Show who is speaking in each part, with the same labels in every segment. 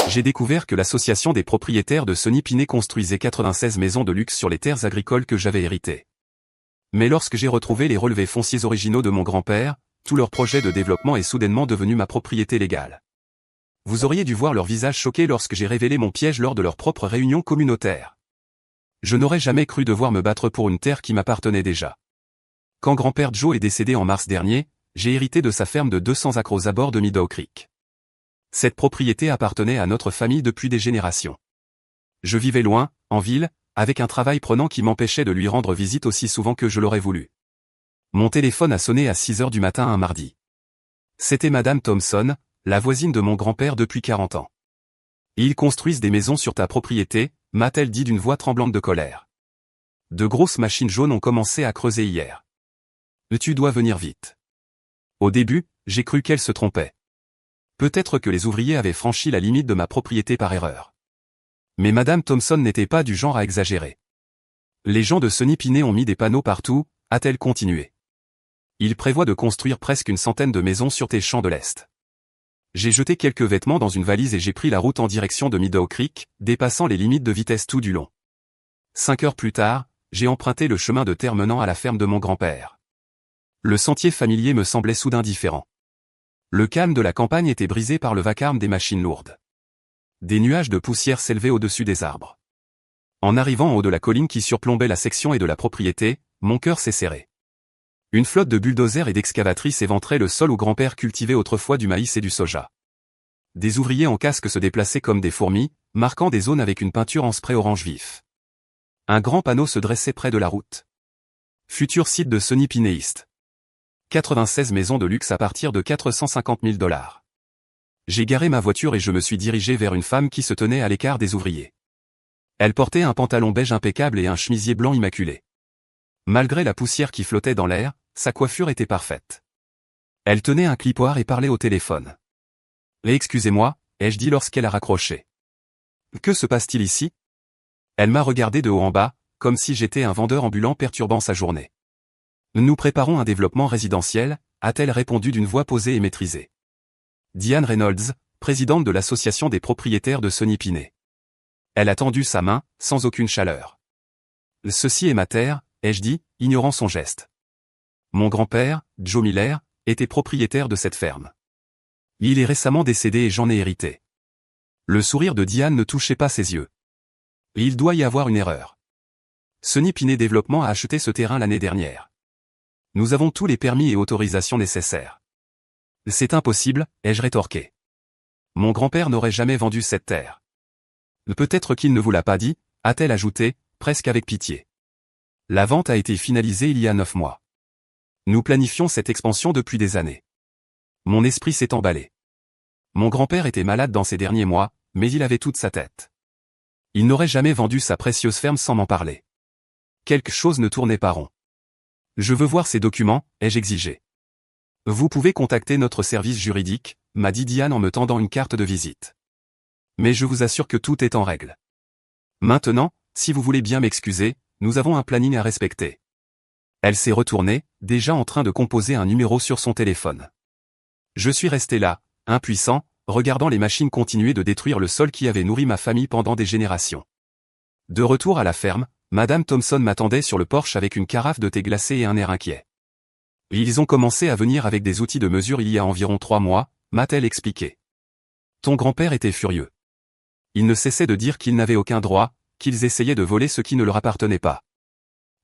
Speaker 1: j'ai découvert que l'association des propriétaires de Sonny Pinet construisait 96 maisons de luxe sur les terres agricoles que j'avais héritées. Mais lorsque j'ai retrouvé les relevés fonciers originaux de mon grand-père, tout leur projet de développement est soudainement devenu ma propriété légale. Vous auriez dû voir leur visage choqué lorsque j'ai révélé mon piège lors de leur propre réunion communautaire. Je n'aurais jamais cru devoir me battre pour une terre qui m'appartenait déjà. Quand grand-père Joe est décédé en mars dernier, j'ai hérité de sa ferme de 200 acres aux abords de Meadow Creek. Cette propriété appartenait à notre famille depuis des générations. Je vivais loin, en ville, avec un travail prenant qui m'empêchait de lui rendre visite aussi souvent que je l'aurais voulu. Mon téléphone a sonné à 6 heures du matin un mardi. C'était Madame Thompson, la voisine de mon grand-père depuis 40 ans. Ils construisent des maisons sur ta propriété, m'a-t-elle dit d'une voix tremblante de colère. De grosses machines jaunes ont commencé à creuser hier. Tu dois venir vite. Au début, j'ai cru qu'elle se trompait. Peut-être que les ouvriers avaient franchi la limite de ma propriété par erreur. Mais Madame Thompson n'était pas du genre à exagérer. Les gens de Sonny Pinet ont mis des panneaux partout, a-t-elle continué. Ils prévoient de construire presque une centaine de maisons sur tes champs de l'Est. J'ai jeté quelques vêtements dans une valise et j'ai pris la route en direction de Meadow Creek, dépassant les limites de vitesse tout du long. 5 heures plus tard, j'ai emprunté le chemin de terre menant à la ferme de mon grand-père. Le sentier familier me semblait soudain différent. Le calme de la campagne était brisé par le vacarme des machines lourdes. Des nuages de poussière s'élevaient au-dessus des arbres. En arrivant en haut de la colline qui surplombait la section et de la propriété, mon cœur s'est serré. Une flotte de bulldozers et d'excavatrices éventrait le sol où grand-père cultivait autrefois du maïs et du soja. Des ouvriers en casque se déplaçaient comme des fourmis, marquant des zones avec une peinture en spray orange vif. Un grand panneau se dressait près de la route. Futur site de Sonny Pinet East. 96 maisons de luxe à partir de 450 000 $. J'ai garé ma voiture et je me suis dirigé vers une femme qui se tenait à l'écart des ouvriers. Elle portait un pantalon beige impeccable et un chemisier blanc immaculé. Malgré la poussière qui flottait dans l'air, sa coiffure était parfaite. Elle tenait un clipoir et parlait au téléphone. « Excusez-moi » ai-je dit lorsqu'elle a raccroché. « Que se passe-t-il ici ?» Elle m'a regardé de haut en bas, comme si j'étais un vendeur ambulant perturbant sa journée. « Nous préparons un développement résidentiel » a-t-elle répondu d'une voix posée et maîtrisée. Diane Reynolds, présidente de l'association des propriétaires de Sonny Pinet. Elle a tendu sa main, sans aucune chaleur. « Ceci est ma terre » ai-je dit, ignorant son geste. Mon grand-père, Joe Miller, était propriétaire de cette ferme. Il est récemment décédé et j'en ai hérité. Le sourire de Diane ne touchait pas ses yeux. Il doit y avoir une erreur. Sonny Pinet Développement a acheté ce terrain l'année dernière. Nous avons tous les permis et autorisations nécessaires. C'est impossible, ai-je rétorqué. Mon grand-père n'aurait jamais vendu cette terre. Peut-être qu'il ne vous l'a pas dit, a-t-elle ajouté, presque avec pitié. La vente a été finalisée il y a 9 mois. Nous planifions cette expansion depuis des années. Mon esprit s'est emballé. Mon grand-père était malade dans ces derniers mois, mais il avait toute sa tête. Il n'aurait jamais vendu sa précieuse ferme sans m'en parler. Quelque chose ne tournait pas rond. Je veux voir ces documents, ai-je exigé. Vous pouvez contacter notre service juridique, m'a dit Diane en me tendant une carte de visite. Mais je vous assure que tout est en règle. Maintenant, si vous voulez bien m'excuser, nous avons un planning à respecter. Elle s'est retournée, déjà en train de composer un numéro sur son téléphone. Je suis resté là, impuissant, regardant les machines continuer de détruire le sol qui avait nourri ma famille pendant des générations. De retour à la ferme, Madame Thompson m'attendait sur le porche avec une carafe de thé glacé et un air inquiet. Ils ont commencé à venir avec des outils de mesure il y a environ 3 mois, m'a-t-elle expliqué. Ton grand-père était furieux. Il ne cessait de dire qu'ils n'avaient aucun droit, qu'ils essayaient de voler ce qui ne leur appartenait pas.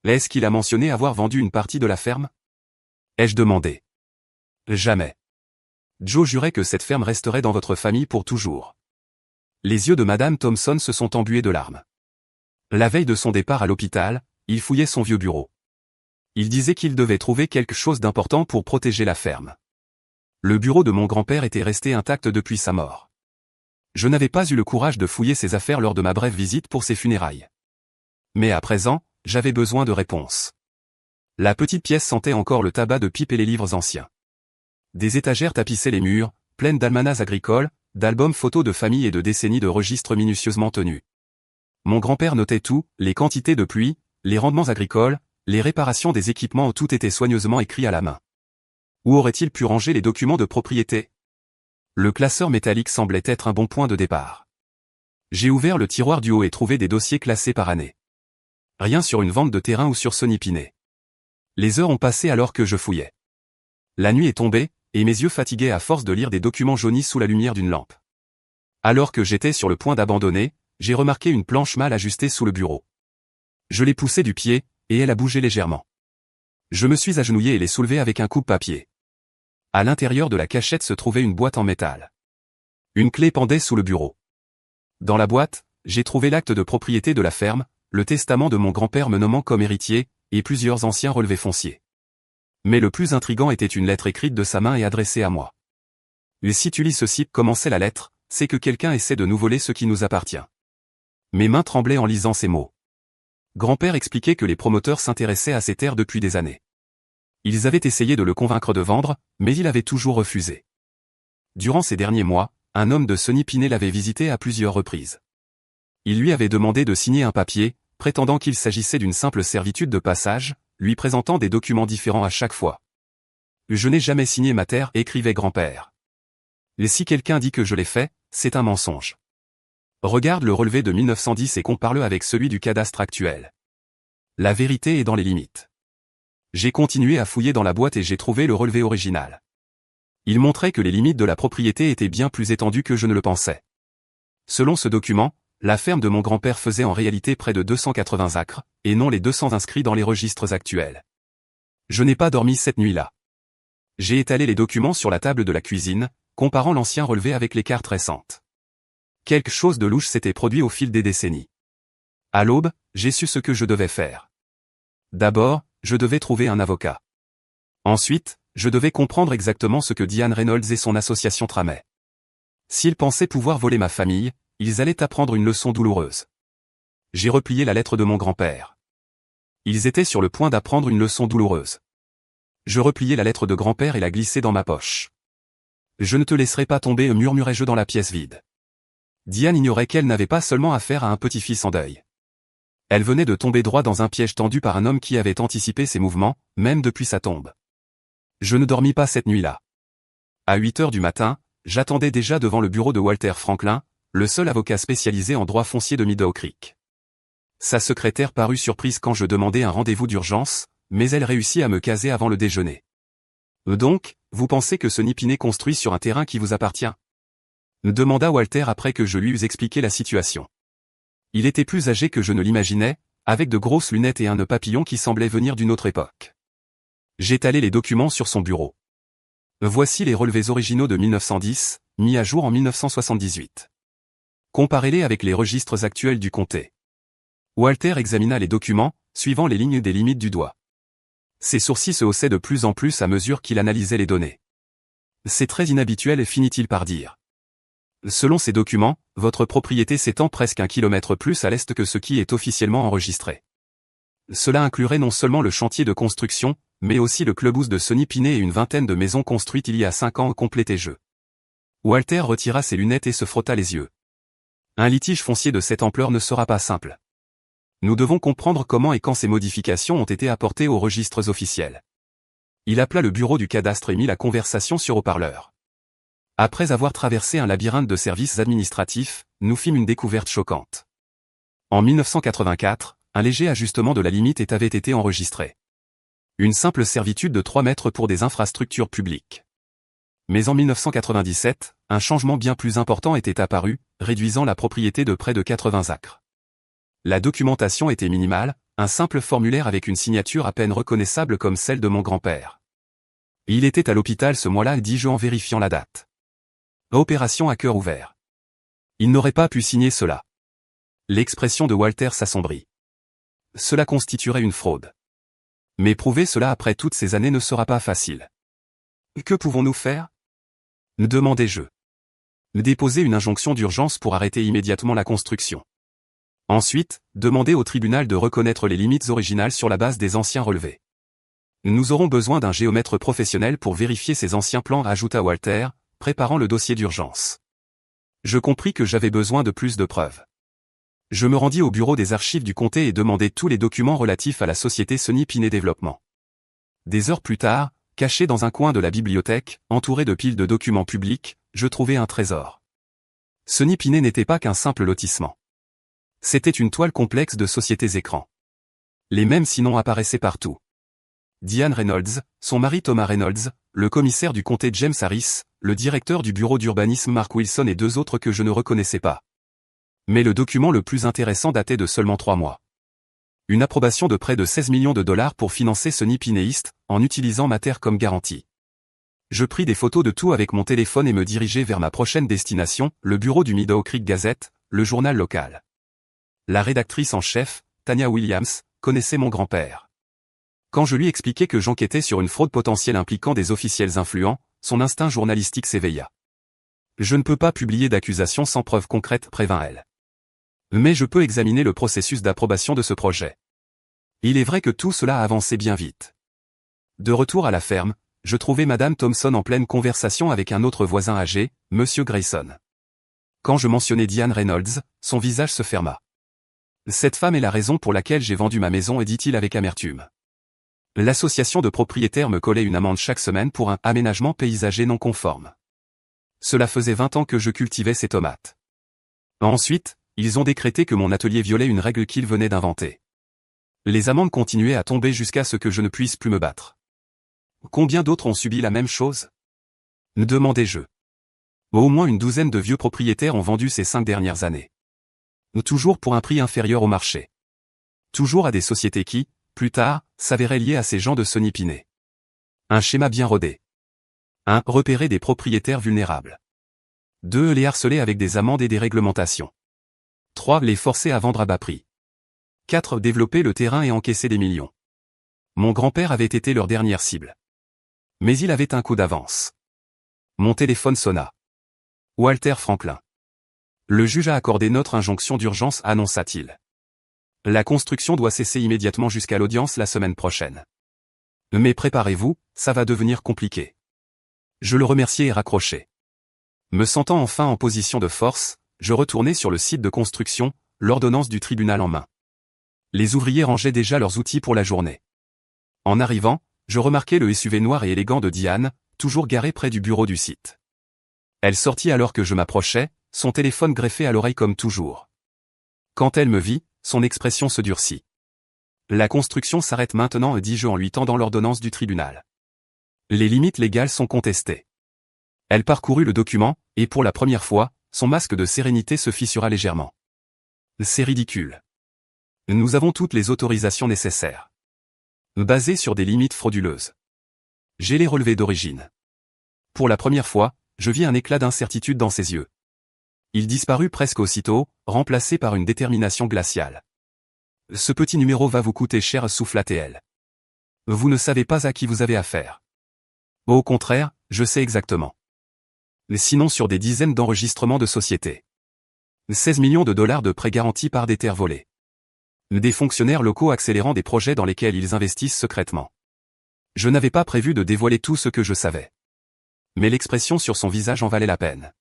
Speaker 1: Est-ce qu'il a mentionné avoir vendu une partie de la ferme? Ai-je demandé. Jamais. Joe jurait que cette ferme resterait dans votre famille pour toujours. Les yeux de Madame Thompson se sont embués de larmes. La veille de son départ à l'hôpital, il fouillait son vieux bureau. Il disait qu'il devait trouver quelque chose d'important pour protéger la ferme. Le bureau de mon grand-père était resté intact depuis sa mort. Je n'avais pas eu le courage de fouiller ses affaires lors de ma brève visite pour ses funérailles. Mais à présent, j'avais besoin de réponses. La petite pièce sentait encore le tabac de pipe et les livres anciens. Des étagères tapissaient les murs, pleines d'almanachs agricoles, d'albums photos de famille et de décennies de registres minutieusement tenus. Mon grand-père notait tout, les quantités de pluie, les rendements agricoles, les réparations des équipements, tout était soigneusement écrit à la main. Où aurait-il pu ranger les documents de propriété? Le classeur métallique semblait être un bon point de départ. J'ai ouvert le tiroir du haut et trouvé des dossiers classés par année. Rien sur une vente de terrain ou sur Sony Pinet. Les heures ont passé alors que je fouillais. La nuit est tombée, et mes yeux fatigués à force de lire des documents jaunis sous la lumière d'une lampe. Alors que j'étais sur le point d'abandonner, j'ai remarqué une planche mal ajustée sous le bureau. Je l'ai poussée du pied, et elle a bougé légèrement. Je me suis agenouillé et l'ai soulevée avec un coupe-papier. À l'intérieur de la cachette se trouvait une boîte en métal. Une clé pendait sous le bureau. Dans la boîte, j'ai trouvé l'acte de propriété de la ferme, le testament de mon grand-père me nommant comme héritier, et plusieurs anciens relevés fonciers. Mais le plus intriguant était une lettre écrite de sa main et adressée à moi. Et si tu lis ceci, commençait la lettre, c'est que quelqu'un essaie de nous voler ce qui nous appartient. Mes mains tremblaient en lisant ces mots. Grand-père expliquait que les promoteurs s'intéressaient à ces terres depuis des années. Ils avaient essayé de le convaincre de vendre, mais il avait toujours refusé. Durant ces derniers mois, un homme de Sony Pinet l'avait visité à plusieurs reprises. Il lui avait demandé de signer un papier, prétendant qu'il s'agissait d'une simple servitude de passage, lui présentant des documents différents à chaque fois. Je n'ai jamais signé ma terre, écrivait grand-père. Et si quelqu'un dit que je l'ai fait, c'est un mensonge. Regarde le relevé de 1910 et compare-le avec celui du cadastre actuel. La vérité est dans les limites. J'ai continué à fouiller dans la boîte et j'ai trouvé le relevé original. Il montrait que les limites de la propriété étaient bien plus étendues que je ne le pensais. Selon ce document, la ferme de mon grand-père faisait en réalité près de 280 acres, et non les 200 inscrits dans les registres actuels. Je n'ai pas dormi cette nuit-là. J'ai étalé les documents sur la table de la cuisine, comparant l'ancien relevé avec les cartes récentes. Quelque chose de louche s'était produit au fil des décennies. À l'aube, j'ai su ce que je devais faire. D'abord, je devais trouver un avocat. Ensuite, je devais comprendre exactement ce que Diane Reynolds et son association tramaient. S'ils pensaient pouvoir voler ma famille, ils allaient apprendre une leçon douloureuse. J'ai replié la lettre de mon grand-père. Ils étaient sur le point d'apprendre une leçon douloureuse. Je repliai la lettre de grand-père et la glissai dans ma poche. Je ne te laisserai pas tomber, murmurai-je dans la pièce vide. Diane ignorait qu'elle n'avait pas seulement affaire à un petit-fils en deuil. Elle venait de tomber droit dans un piège tendu par un homme qui avait anticipé ses mouvements, même depuis sa tombe. Je ne dormis pas cette nuit-là. À 8 heures du matin, j'attendais déjà devant le bureau de Walter Franklin, le seul avocat spécialisé en droit foncier de Meadow Creek. Sa secrétaire parut surprise quand je demandai un rendez-vous d'urgence, mais elle réussit à me caser avant le déjeuner. Donc, vous pensez que Sony Pinet construit sur un terrain qui vous appartient? Me demanda Walter après que je lui eus expliqué la situation. Il était plus âgé que je ne l'imaginais, avec de grosses lunettes et un nœud papillon qui semblait venir d'une autre époque. J'étalai les documents sur son bureau. Voici les relevés originaux de 1910, mis à jour en 1978. Comparez-les avec les registres actuels du comté. Walter examina les documents, suivant les lignes des limites du doigt. Ses sourcils se haussaient de plus en plus à mesure qu'il analysait les données. C'est très inhabituel, finit-il par dire. Selon ces documents, votre propriété s'étend presque 1 kilomètre plus à l'est que ce qui est officiellement enregistré. Cela inclurait non seulement le chantier de construction, mais aussi le clubhouse de Sony Pinet et une vingtaine de maisons construites il y a 5 ans, complétai-je. Walter retira ses lunettes et se frotta les yeux. Un litige foncier de cette ampleur ne sera pas simple. Nous devons comprendre comment et quand ces modifications ont été apportées aux registres officiels. Il appela le bureau du cadastre et mit la conversation sur haut-parleur. Après avoir traversé un labyrinthe de services administratifs, nous fîmes une découverte choquante. En 1984, un léger ajustement de la limite avait été enregistré. Une simple servitude de 3 mètres pour des infrastructures publiques. Mais en 1997, un changement bien plus important était apparu, réduisant la propriété de près de 80 acres. La documentation était minimale, un simple formulaire avec une signature à peine reconnaissable comme celle de mon grand-père. Il était à l'hôpital ce mois-là, dis-je en vérifiant la date. Opération à cœur ouvert. Il n'aurait pas pu signer cela. L'expression de Walter s'assombrit. Cela constituerait une fraude. Mais prouver cela après toutes ces années ne sera pas facile. Que pouvons-nous faire? Demandai-je. Déposer une injonction d'urgence pour arrêter immédiatement la construction. Ensuite, demander au tribunal de reconnaître les limites originales sur la base des anciens relevés. Nous aurons besoin d'un géomètre professionnel pour vérifier ces anciens plans, ajouta Walter, préparant le dossier d'urgence. Je compris que j'avais besoin de plus de preuves. Je me rendis au bureau des archives du comté et demandai tous les documents relatifs à la société Sony Pinet Développement. Des heures plus tard, caché dans un coin de la bibliothèque, entouré de piles de documents publics, je trouvai un trésor. Sonny Pinet n'était pas qu'un simple lotissement. C'était une toile complexe de sociétés écrans. Les mêmes sinon apparaissaient partout. Diane Reynolds, son mari Thomas Reynolds, le commissaire du comté James Harris, le directeur du bureau d'urbanisme Mark Wilson et 2 autres que je ne reconnaissais pas. Mais le document le plus intéressant datait de seulement 3 mois. Une approbation de près de 16 millions de dollars pour financer Sonny Pinet East, en utilisant ma terre comme garantie. Je pris des photos de tout avec mon téléphone et me dirigeai vers ma prochaine destination, le bureau du Meadow Creek Gazette, le journal local. La rédactrice en chef, Tanya Williams, connaissait mon grand-père. Quand je lui expliquai que j'enquêtais sur une fraude potentielle impliquant des officiels influents, son instinct journalistique s'éveilla. Je ne peux pas publier d'accusations sans preuves concrètes, prévint-elle. Mais je peux examiner le processus d'approbation de ce projet. Il est vrai que tout cela avançait bien vite. De retour à la ferme, je trouvai Madame Thompson en pleine conversation avec un autre voisin âgé, Monsieur Grayson. Quand je mentionnai Diane Reynolds, son visage se ferma. Cette femme est la raison pour laquelle j'ai vendu ma maison, dit-il avec amertume. L'association de propriétaires me collait une amende chaque semaine pour un aménagement paysager non conforme. Cela faisait 20 ans que je cultivais ces tomates. Ensuite, ils ont décrété que mon atelier violait une règle qu'ils venaient d'inventer. Les amendes continuaient à tomber jusqu'à ce que je ne puisse plus me battre. Combien d'autres ont subi la même chose? Demandai-je. Au moins une douzaine de vieux propriétaires ont vendu ces 5 dernières années. Toujours pour un prix inférieur au marché. Toujours à des sociétés qui, plus tard, s'avéraient liées à ces gens de Sonny Pinet. Un schéma bien rodé. 1. Repérer des propriétaires vulnérables. 2. Les harceler avec des amendes et des réglementations. 3. Les forcer à vendre à bas prix. 4. Développer le terrain et encaisser des millions. Mon grand-père avait été leur dernière cible. Mais il avait un coup d'avance. Mon téléphone sonna. Walter Franklin. Le juge a accordé notre injonction d'urgence, annonça-t-il. La construction doit cesser immédiatement jusqu'à l'audience la semaine prochaine. Mais préparez-vous, ça va devenir compliqué. Je le remerciai et raccrochai. Me sentant enfin en position de force, je retournai sur le site de construction, l'ordonnance du tribunal en main. Les ouvriers rangeaient déjà leurs outils pour la journée. En arrivant, je remarquai le SUV noir et élégant de Diane, toujours garé près du bureau du site. Elle sortit alors que je m'approchais, son téléphone greffé à l'oreille comme toujours. Quand elle me vit, son expression se durcit. La construction s'arrête maintenant, dis-je en lui tendant l'ordonnance du tribunal. Les limites légales sont contestées. Elle parcourut le document, et pour la première fois, son masque de sérénité se fissura légèrement. C'est ridicule. Nous avons toutes les autorisations nécessaires. Basées sur des limites frauduleuses. J'ai les relevés d'origine. Pour la première fois, je vis un éclat d'incertitude dans ses yeux. Il disparut presque aussitôt, remplacé par une détermination glaciale. Ce petit numéro va vous coûter cher, souffla-t-elle. Vous ne savez pas à qui vous avez affaire. Au contraire, je sais exactement. Sinon sur des dizaines d'enregistrements de sociétés. 16 millions de dollars de prêts garantis par des terres volées. Des fonctionnaires locaux accélérant des projets dans lesquels ils investissent secrètement. Je n'avais pas prévu de dévoiler tout ce que je savais. Mais l'expression sur son visage en valait la peine.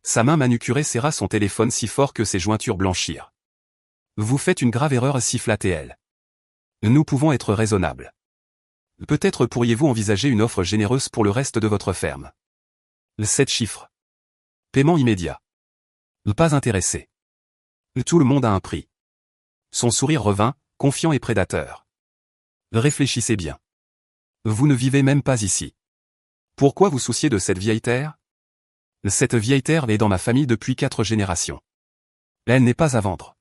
Speaker 1: Sa main manucurée serra son téléphone si fort que ses jointures blanchirent. Vous faites une grave erreur, siffla-t-elle. Nous pouvons être raisonnables. Peut-être pourriez-vous envisager une offre généreuse pour le reste de votre ferme. 7 chiffres. Paiement immédiat. Pas intéressé. Tout le monde a un prix. Son sourire revint, confiant et prédateur. Réfléchissez bien. Vous ne vivez même pas ici. Pourquoi vous souciez de cette vieille terre? Cette vieille terre est dans ma famille depuis 4 générations. Elle n'est pas à vendre.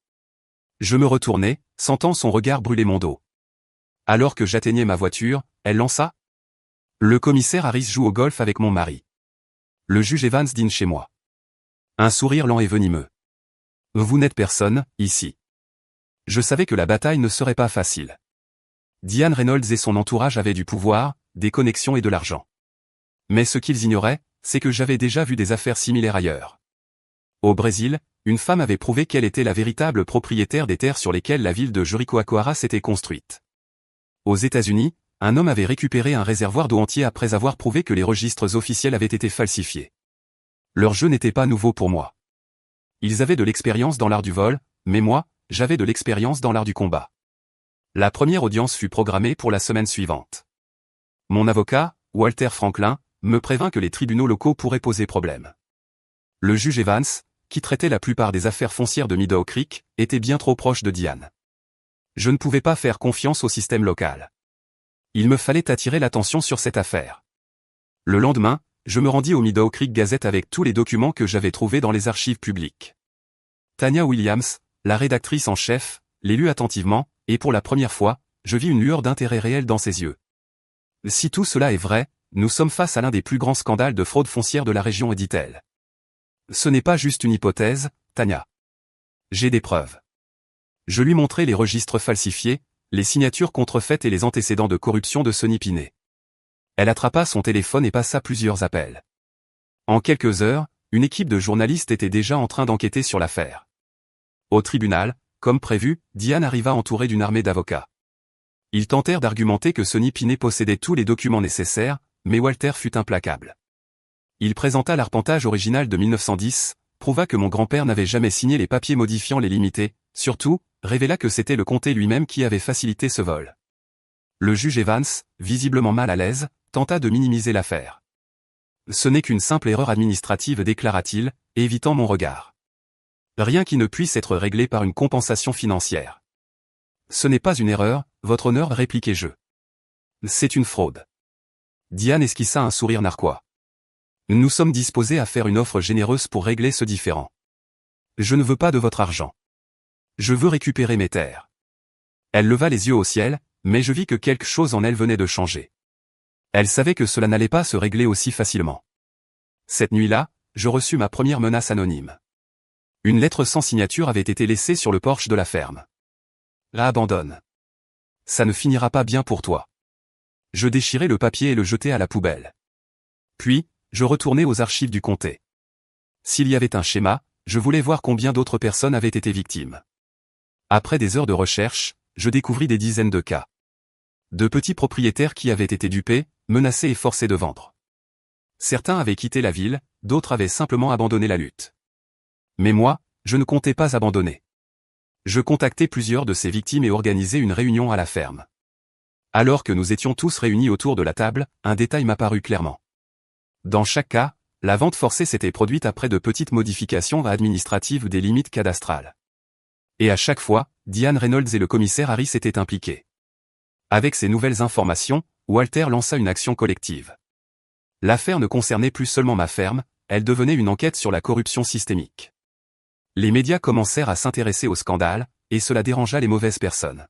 Speaker 1: Je me retournai, sentant son regard brûler mon dos. Alors que j'atteignais ma voiture, elle lança. Le commissaire Harris joue au golf avec mon mari. Le juge Evans dîne chez moi. Un sourire lent et venimeux. Vous n'êtes personne, ici. Je savais que la bataille ne serait pas facile. Diane Reynolds et son entourage avaient du pouvoir, des connexions et de l'argent. Mais ce qu'ils ignoraient, c'est que j'avais déjà vu des affaires similaires ailleurs. Au Brésil, une femme avait prouvé qu'elle était la véritable propriétaire des terres sur lesquelles la ville de Jericoacoara s'était construite. Aux États-Unis, un homme avait récupéré un réservoir d'eau entier après avoir prouvé que les registres officiels avaient été falsifiés. Leur jeu n'était pas nouveau pour moi. Ils avaient de l'expérience dans l'art du vol, mais moi, j'avais de l'expérience dans l'art du combat. La première audience fut programmée pour la semaine suivante. Mon avocat, Walter Franklin, me prévint que les tribunaux locaux pourraient poser problème. Le juge Evans, qui traitait la plupart des affaires foncières de Meadow Creek, était bien trop proche de Diane. Je ne pouvais pas faire confiance au système local. Il me fallait attirer l'attention sur cette affaire. Le lendemain, je me rendis au Meadow Creek Gazette avec tous les documents que j'avais trouvés dans les archives publiques. Tanya Williams, la rédactrice en chef, les lut attentivement, et pour la première fois, je vis une lueur d'intérêt réel dans ses yeux. Si tout cela est vrai, nous sommes face à l'un des plus grands scandales de fraude foncière de la région, dit-elle. Ce n'est pas juste une hypothèse, Tanya. J'ai des preuves. Je lui montrai les registres falsifiés, les signatures contrefaites et les antécédents de corruption de Sonny Pinet. Elle attrapa son téléphone et passa plusieurs appels. En quelques heures, une équipe de journalistes était déjà en train d'enquêter sur l'affaire. Au tribunal, comme prévu, Diane arriva entourée d'une armée d'avocats. Ils tentèrent d'argumenter que Sonny Pinet possédait tous les documents nécessaires, mais Walter fut implacable. Il présenta l'arpentage original de 1910, prouva que mon grand-père n'avait jamais signé les papiers modifiant les limités, surtout, révéla que c'était le comté lui-même qui avait facilité ce vol. Le juge Evans, visiblement mal à l'aise, tenta de minimiser l'affaire. Ce n'est qu'une simple erreur administrative, déclara-t-il, évitant mon regard. Rien qui ne puisse être réglé par une compensation financière. Ce n'est pas une erreur, votre honneur, répliquai-je. C'est une fraude. Diane esquissa un sourire narquois. Nous sommes disposés à faire une offre généreuse pour régler ce différend. Je ne veux pas de votre argent. Je veux récupérer mes terres. Elle leva les yeux au ciel, mais je vis que quelque chose en elle venait de changer. Elle savait que cela n'allait pas se régler aussi facilement. Cette nuit-là, je reçus ma première menace anonyme. Une lettre sans signature avait été laissée sur le porche de la ferme. La abandonne. Ça ne finira pas bien pour toi. Je déchirai le papier et le jetai à la poubelle. Puis, je retournai aux archives du comté. S'il y avait un schéma, je voulais voir combien d'autres personnes avaient été victimes. Après des heures de recherche, je découvris des dizaines de cas. De petits propriétaires qui avaient été dupés, menacés et forcés de vendre. Certains avaient quitté la ville, d'autres avaient simplement abandonné la lutte. Mais moi, je ne comptais pas abandonner. Je contactai plusieurs de ces victimes et organisai une réunion à la ferme. Alors que nous étions tous réunis autour de la table, un détail m'apparut clairement. Dans chaque cas, la vente forcée s'était produite après de petites modifications administratives des limites cadastrales. Et à chaque fois, Diane Reynolds et le commissaire Harris étaient impliqués. Avec ces nouvelles informations, Walter lança une action collective. L'affaire ne concernait plus seulement ma ferme, elle devenait une enquête sur la corruption systémique. Les médias commencèrent à s'intéresser au scandale, et cela dérangea les mauvaises personnes.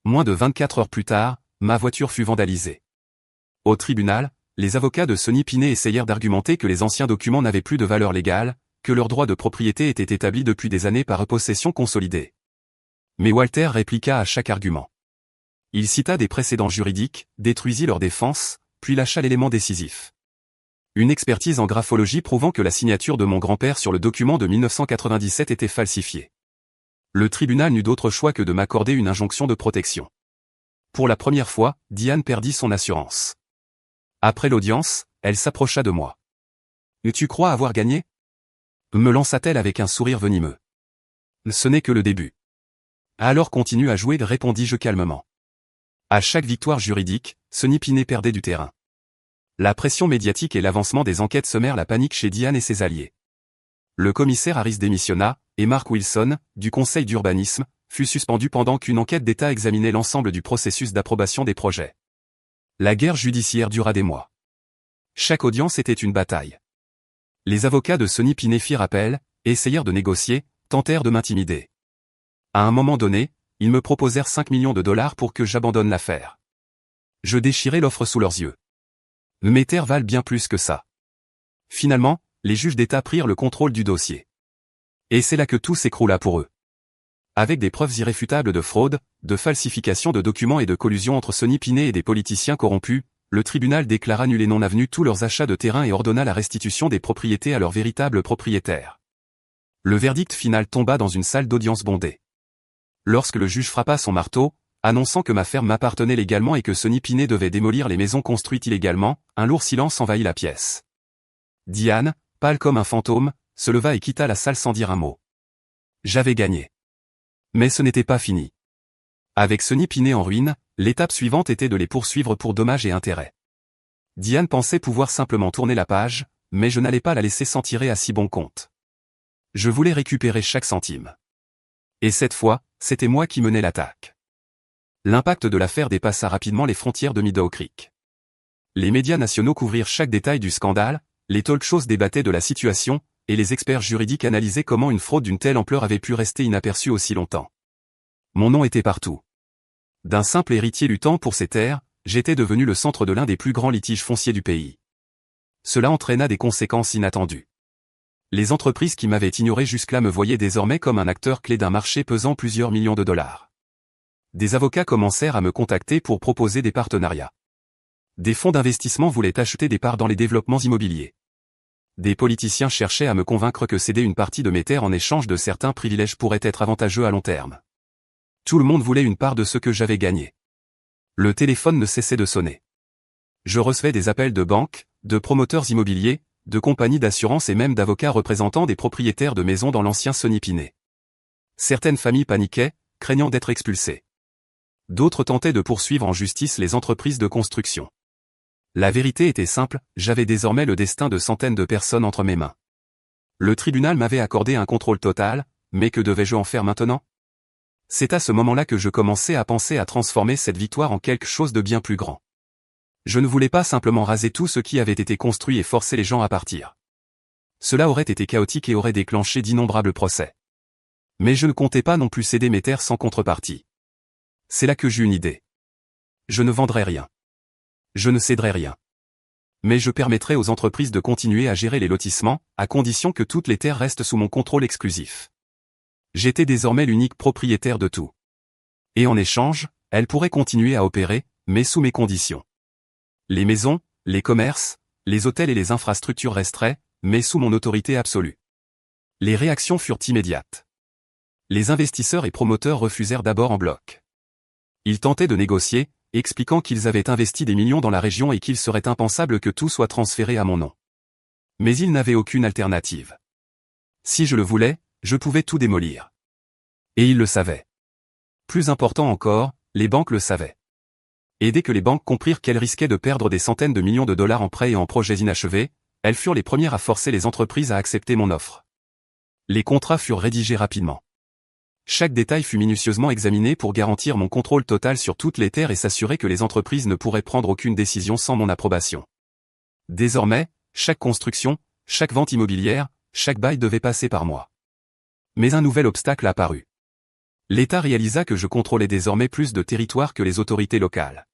Speaker 1: Moins de 24 heures plus tard, ma voiture fut vandalisée. Au tribunal, les avocats de Sonny Pinet essayèrent d'argumenter que les anciens documents n'avaient plus de valeur légale, que leurs droits de propriété étaient établis depuis des années par possession consolidée. Mais Walter répliqua à chaque argument. Il cita des précédents juridiques, détruisit leur défense, puis lâcha l'élément décisif. Une expertise en graphologie prouvant que la signature de mon grand-père sur le document de 1997 était falsifiée. Le tribunal n'eut d'autre choix que de m'accorder une injonction de protection. Pour la première fois, Diane perdit son assurance. Après l'audience, elle s'approcha de moi. « Tu crois avoir gagné ?» me lança-t-elle avec un sourire venimeux. « Ce n'est que le début. »« Alors continue à jouer, répondis-je calmement. À chaque victoire juridique, Sonny Pinet perdait du terrain. La pression médiatique et l'avancement des enquêtes semèrent la panique chez Diane et ses alliés. Le commissaire Harris démissionna, et Mark Wilson, du conseil d'urbanisme, fut suspendu pendant qu'une enquête d'État examinait l'ensemble du processus d'approbation des projets. La guerre judiciaire dura des mois. Chaque audience était une bataille. Les avocats de Sonny Pinet firent appel, essayèrent de négocier, tentèrent de m'intimider. À un moment donné, ils me proposèrent 5 millions de dollars pour que j'abandonne l'affaire. Je déchirai l'offre sous leurs yeux. Mes terres valent bien plus que ça. Finalement, les juges d'État prirent le contrôle du dossier. Et c'est là que tout s'écroula pour eux. Avec des preuves irréfutables de fraude, de falsification de documents et de collusion entre Sonny Pinet et des politiciens corrompus, le tribunal déclara nul et non avenu tous leurs achats de terrain et ordonna la restitution des propriétés à leurs véritables propriétaires. Le verdict final tomba dans une salle d'audience bondée. Lorsque le juge frappa son marteau, annonçant que ma ferme m'appartenait légalement et que Sonny Pinet devait démolir les maisons construites illégalement, un lourd silence envahit la pièce. Diane, pâle comme un fantôme, se leva et quitta la salle sans dire un mot. J'avais gagné. Mais ce n'était pas fini. Avec Sonny Pinet en ruine, l'étape suivante était de les poursuivre pour dommages et intérêts. Diane pensait pouvoir simplement tourner la page, mais je n'allais pas la laisser s'en tirer à si bon compte. Je voulais récupérer chaque centime. Et cette fois, c'était moi qui menais l'attaque. L'impact de l'affaire dépassa rapidement les frontières de Meadow Creek. Les médias nationaux couvrirent chaque détail du scandale, les talk-shows débattaient de la situation, et les experts juridiques analysaient comment une fraude d'une telle ampleur avait pu rester inaperçue aussi longtemps. Mon nom était partout. D'un simple héritier luttant pour ses terres, j'étais devenu le centre de l'un des plus grands litiges fonciers du pays. Cela entraîna des conséquences inattendues. Les entreprises qui m'avaient ignoré jusque-là me voyaient désormais comme un acteur clé d'un marché pesant plusieurs millions de dollars. Des avocats commencèrent à me contacter pour proposer des partenariats. Des fonds d'investissement voulaient acheter des parts dans les développements immobiliers. Des politiciens cherchaient à me convaincre que céder une partie de mes terres en échange de certains privilèges pourrait être avantageux à long terme. Tout le monde voulait une part de ce que j'avais gagné. Le téléphone ne cessait de sonner. Je recevais des appels de banques, de promoteurs immobiliers, de compagnies d'assurance et même d'avocats représentant des propriétaires de maisons dans l'ancien Sonny Piney. Certaines familles paniquaient, craignant d'être expulsées. D'autres tentaient de poursuivre en justice les entreprises de construction. La vérité était simple, j'avais désormais le destin de centaines de personnes entre mes mains. Le tribunal m'avait accordé un contrôle total, mais que devais-je en faire maintenant? C'est à ce moment-là que je commençais à penser à transformer cette victoire en quelque chose de bien plus grand. Je ne voulais pas simplement raser tout ce qui avait été construit et forcer les gens à partir. Cela aurait été chaotique et aurait déclenché d'innombrables procès. Mais je ne comptais pas non plus céder mes terres sans contrepartie. C'est là que j'eus une idée. Je ne vendrai rien. Je ne céderai rien. Mais je permettrai aux entreprises de continuer à gérer les lotissements, à condition que toutes les terres restent sous mon contrôle exclusif. J'étais désormais l'unique propriétaire de tout. Et en échange, elles pourraient continuer à opérer, mais sous mes conditions. Les maisons, les commerces, les hôtels et les infrastructures resteraient, mais sous mon autorité absolue. Les réactions furent immédiates. Les investisseurs et promoteurs refusèrent d'abord en bloc. Ils tentaient de négocier, expliquant qu'ils avaient investi des millions dans la région et qu'il serait impensable que tout soit transféré à mon nom. Mais ils n'avaient aucune alternative. Si je le voulais, je pouvais tout démolir. Et ils le savaient. Plus important encore, les banques le savaient. Et dès que les banques comprirent qu'elles risquaient de perdre des centaines de millions de dollars en prêts et en projets inachevés, elles furent les premières à forcer les entreprises à accepter mon offre. Les contrats furent rédigés rapidement. Chaque détail fut minutieusement examiné pour garantir mon contrôle total sur toutes les terres et s'assurer que les entreprises ne pourraient prendre aucune décision sans mon approbation. Désormais, chaque construction, chaque vente immobilière, chaque bail devait passer par moi. Mais un nouvel obstacle apparut. L'État réalisa que je contrôlais désormais plus de territoire que les autorités locales.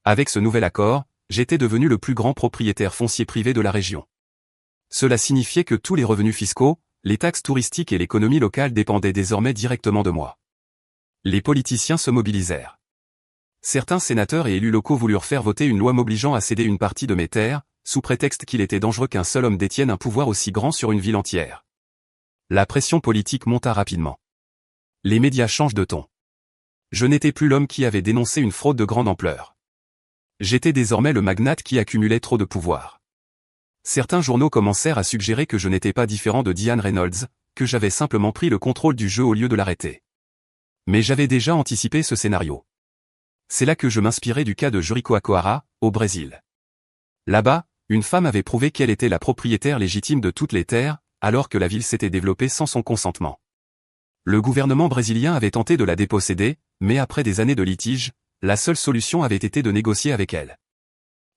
Speaker 1: Avec ce nouvel accord, j'étais devenu le plus grand propriétaire foncier privé de la région. Cela signifiait que tous les revenus fiscaux, les taxes touristiques et l'économie locale dépendaient désormais directement de moi. Les politiciens se mobilisèrent. Certains sénateurs et élus locaux voulurent faire voter une loi m'obligeant à céder une partie de mes terres, sous prétexte qu'il était dangereux qu'un seul homme détienne un pouvoir aussi grand sur une ville entière. La pression politique monta rapidement. Les médias changent de ton. Je n'étais plus l'homme qui avait dénoncé une fraude de grande ampleur. J'étais désormais le magnate qui accumulait trop de pouvoir. Certains journaux commencèrent à suggérer que je n'étais pas différent de Diane Reynolds, que j'avais simplement pris le contrôle du jeu au lieu de l'arrêter. Mais j'avais déjà anticipé ce scénario. C'est là que je m'inspirais du cas de Jericoacoara, au Brésil. Là-bas, une femme avait prouvé qu'elle était la propriétaire légitime de toutes les terres, alors que la ville s'était développée sans son consentement. Le gouvernement brésilien avait tenté de la déposséder, mais après des années de litige, la seule solution avait été de négocier avec elle.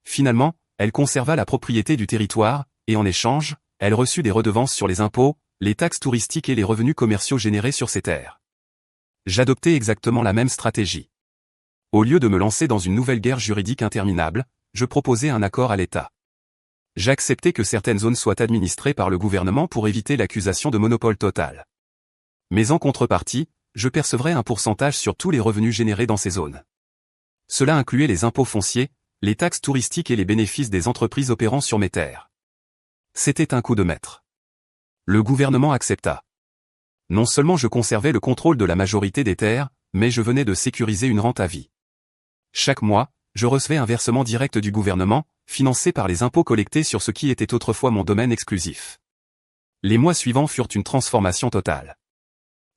Speaker 1: Finalement, elle conserva la propriété du territoire, et en échange, elle reçut des redevances sur les impôts, les taxes touristiques et les revenus commerciaux générés sur ces terres. J'adoptais exactement la même stratégie. Au lieu de me lancer dans une nouvelle guerre juridique interminable, je proposais un accord à l'État. J'acceptais que certaines zones soient administrées par le gouvernement pour éviter l'accusation de monopole total. Mais en contrepartie, je percevrais un pourcentage sur tous les revenus générés dans ces zones. Cela incluait les impôts fonciers, les taxes touristiques et les bénéfices des entreprises opérant sur mes terres. C'était un coup de maître. Le gouvernement accepta. Non seulement je conservais le contrôle de la majorité des terres, mais je venais de sécuriser une rente à vie. Chaque mois, je recevais un versement direct du gouvernement, financé par les impôts collectés sur ce qui était autrefois mon domaine exclusif. Les mois suivants furent une transformation totale.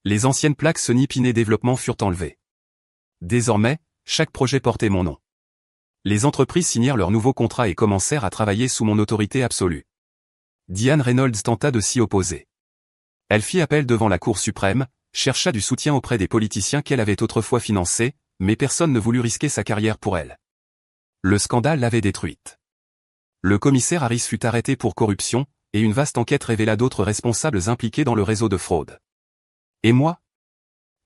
Speaker 1: Les anciennes plaques Sonny Piney Développement furent enlevées. Désormais, chaque projet portait mon nom. Les entreprises signèrent leurs nouveaux contrats et commencèrent à travailler sous mon autorité absolue. Diane Reynolds tenta de s'y opposer. Elle fit appel devant la Cour suprême, chercha du soutien auprès des politiciens qu'elle avait autrefois financés, mais personne ne voulut risquer sa carrière pour elle. Le scandale l'avait détruite. Le commissaire Harris fut arrêté pour corruption, et une vaste enquête révéla d'autres responsables impliqués dans le réseau de fraude. Et moi?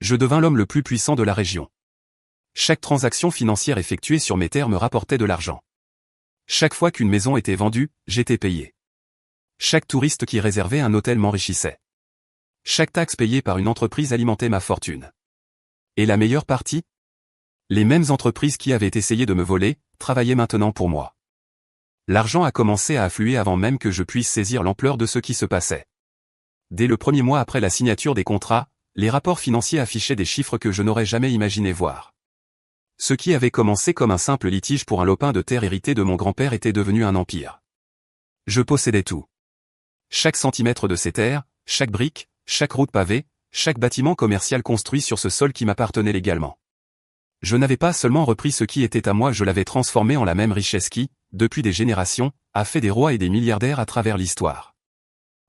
Speaker 1: Je devins l'homme le plus puissant de la région. Chaque transaction financière effectuée sur mes terres me rapportait de l'argent. Chaque fois qu'une maison était vendue, j'étais payé. Chaque touriste qui réservait un hôtel m'enrichissait. Chaque taxe payée par une entreprise alimentait ma fortune. Et la meilleure partie? Les mêmes entreprises qui avaient essayé de me voler, travaillaient maintenant pour moi. L'argent a commencé à affluer avant même que je puisse saisir l'ampleur de ce qui se passait. Dès le premier mois après la signature des contrats, les rapports financiers affichaient des chiffres que je n'aurais jamais imaginé voir. Ce qui avait commencé comme un simple litige pour un lopin de terre hérité de mon grand-père était devenu un empire. Je possédais tout. Chaque centimètre de ces terres, chaque brique, chaque route pavée, chaque bâtiment commercial construit sur ce sol qui m'appartenait légalement. Je n'avais pas seulement repris ce qui était à moi, je l'avais transformé en la même richesse qui, depuis des générations, a fait des rois et des milliardaires à travers l'histoire.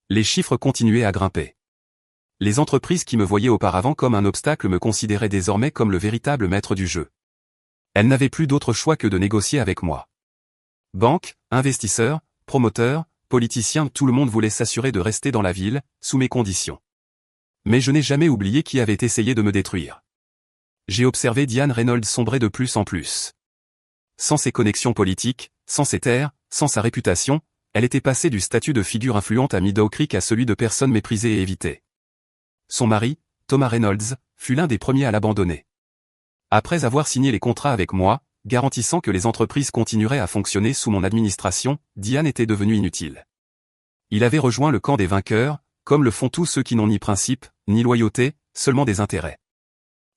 Speaker 1: Les chiffres continuaient à grimper. Les entreprises qui me voyaient auparavant comme un obstacle me considéraient désormais comme le véritable maître du jeu. Elles n'avaient plus d'autre choix que de négocier avec moi. Banques, investisseurs, promoteurs, politiciens, tout le monde voulait s'assurer de rester dans la ville, sous mes conditions. Mais je n'ai jamais oublié qui avait essayé de me détruire. J'ai observé Diane Reynolds sombrer de plus en plus. Sans ses connexions politiques, sans ses terres, sans sa réputation, elle était passée du statut de figure influente à Meadow Creek à celui de personne méprisée et évitée. Son mari, Thomas Reynolds, fut l'un des premiers à l'abandonner. Après avoir signé les contrats avec moi, garantissant que les entreprises continueraient à fonctionner sous mon administration, Diane était devenue inutile. Il avait rejoint le camp des vainqueurs, comme le font tous ceux qui n'ont ni principe, ni loyauté, seulement des intérêts.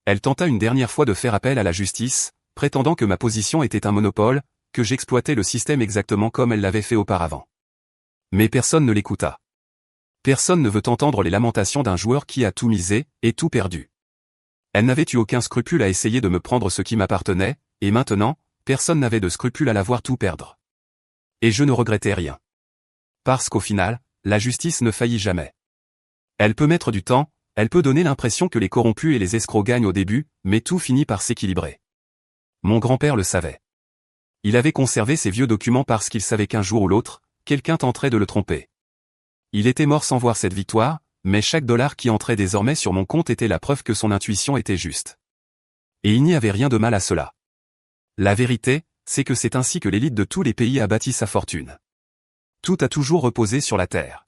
Speaker 1: Elle tenta une dernière fois de faire appel à la justice, prétendant que ma position était un monopole, que j'exploitais le système exactement comme elle l'avait fait auparavant. Mais personne ne l'écouta. Personne ne veut entendre les lamentations d'un joueur qui a tout misé, et tout perdu. Elle n'avait eu aucun scrupule à essayer de me prendre ce qui m'appartenait, et maintenant, personne n'avait de scrupule à la voir tout perdre. Et je ne regrettais rien. Parce qu'au final, la justice ne faillit jamais. Elle peut mettre du temps, elle peut donner l'impression que les corrompus et les escrocs gagnent au début, mais tout finit par s'équilibrer. Mon grand-père le savait. Il avait conservé ces vieux documents parce qu'il savait qu'un jour ou l'autre, quelqu'un tenterait de le tromper. Il était mort sans voir cette victoire, mais chaque dollar qui entrait désormais sur mon compte était la preuve que son intuition était juste. Et il n'y avait rien de mal à cela. La vérité, c'est que c'est ainsi que l'élite de tous les pays a bâti sa fortune. Tout a toujours reposé sur la terre.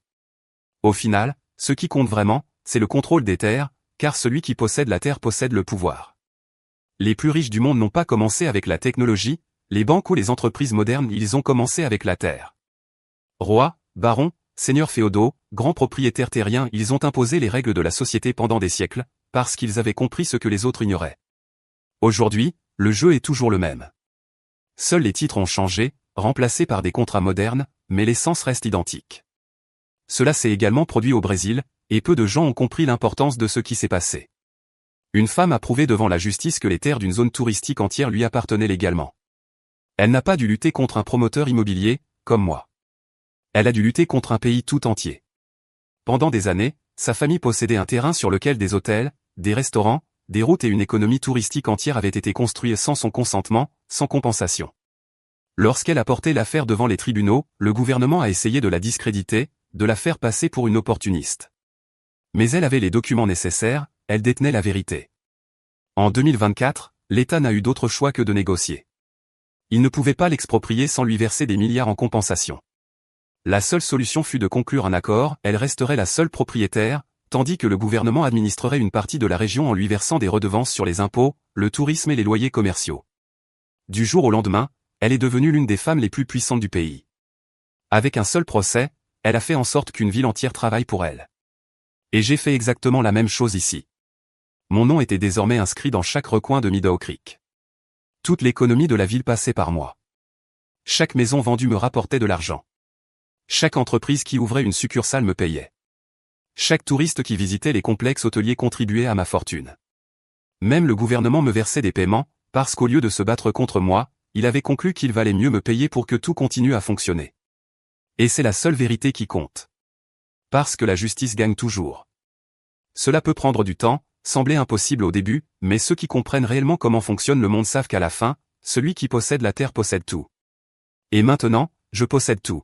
Speaker 1: Au final, ce qui compte vraiment, c'est le contrôle des terres, car celui qui possède la terre possède le pouvoir. Les plus riches du monde n'ont pas commencé avec la technologie, les banques ou les entreprises modernes, ils ont commencé avec la terre. Rois, barons, seigneurs féodaux, grands propriétaires terriens, ils ont imposé les règles de la société pendant des siècles, parce qu'ils avaient compris ce que les autres ignoraient. Aujourd'hui, le jeu est toujours le même. Seuls les titres ont changé, remplacés par des contrats modernes, mais l'essence reste identique. Cela s'est également produit au Brésil, et peu de gens ont compris l'importance de ce qui s'est passé. Une femme a prouvé devant la justice que les terres d'une zone touristique entière lui appartenaient légalement. Elle n'a pas dû lutter contre un promoteur immobilier, comme moi. Elle a dû lutter contre un pays tout entier. Pendant des années, sa famille possédait un terrain sur lequel des hôtels, des restaurants, des routes et une économie touristique entière avaient été construits sans son consentement, sans compensation. Lorsqu'elle a porté l'affaire devant les tribunaux, le gouvernement a essayé de la discréditer, de la faire passer pour une opportuniste. Mais elle avait les documents nécessaires, elle détenait la vérité. En 2024, l'État n'a eu d'autre choix que de négocier. Il ne pouvait pas l'exproprier sans lui verser des milliards en compensation. La seule solution fut de conclure un accord, elle resterait la seule propriétaire, tandis que le gouvernement administrerait une partie de la région en lui versant des redevances sur les impôts, le tourisme et les loyers commerciaux. Du jour au lendemain, elle est devenue l'une des femmes les plus puissantes du pays. Avec un seul procès, elle a fait en sorte qu'une ville entière travaille pour elle. Et j'ai fait exactement la même chose ici. Mon nom était désormais inscrit dans chaque recoin de Meadow Creek. Toute l'économie de la ville passait par moi. Chaque maison vendue me rapportait de l'argent. Chaque entreprise qui ouvrait une succursale me payait. Chaque touriste qui visitait les complexes hôteliers contribuait à ma fortune. Même le gouvernement me versait des paiements, parce qu'au lieu de se battre contre moi, il avait conclu qu'il valait mieux me payer pour que tout continue à fonctionner. Et c'est la seule vérité qui compte. Parce que la justice gagne toujours. Cela peut prendre du temps, sembler impossible au début, mais ceux qui comprennent réellement comment fonctionne le monde savent qu'à la fin, celui qui possède la Terre possède tout. Et maintenant, je possède tout.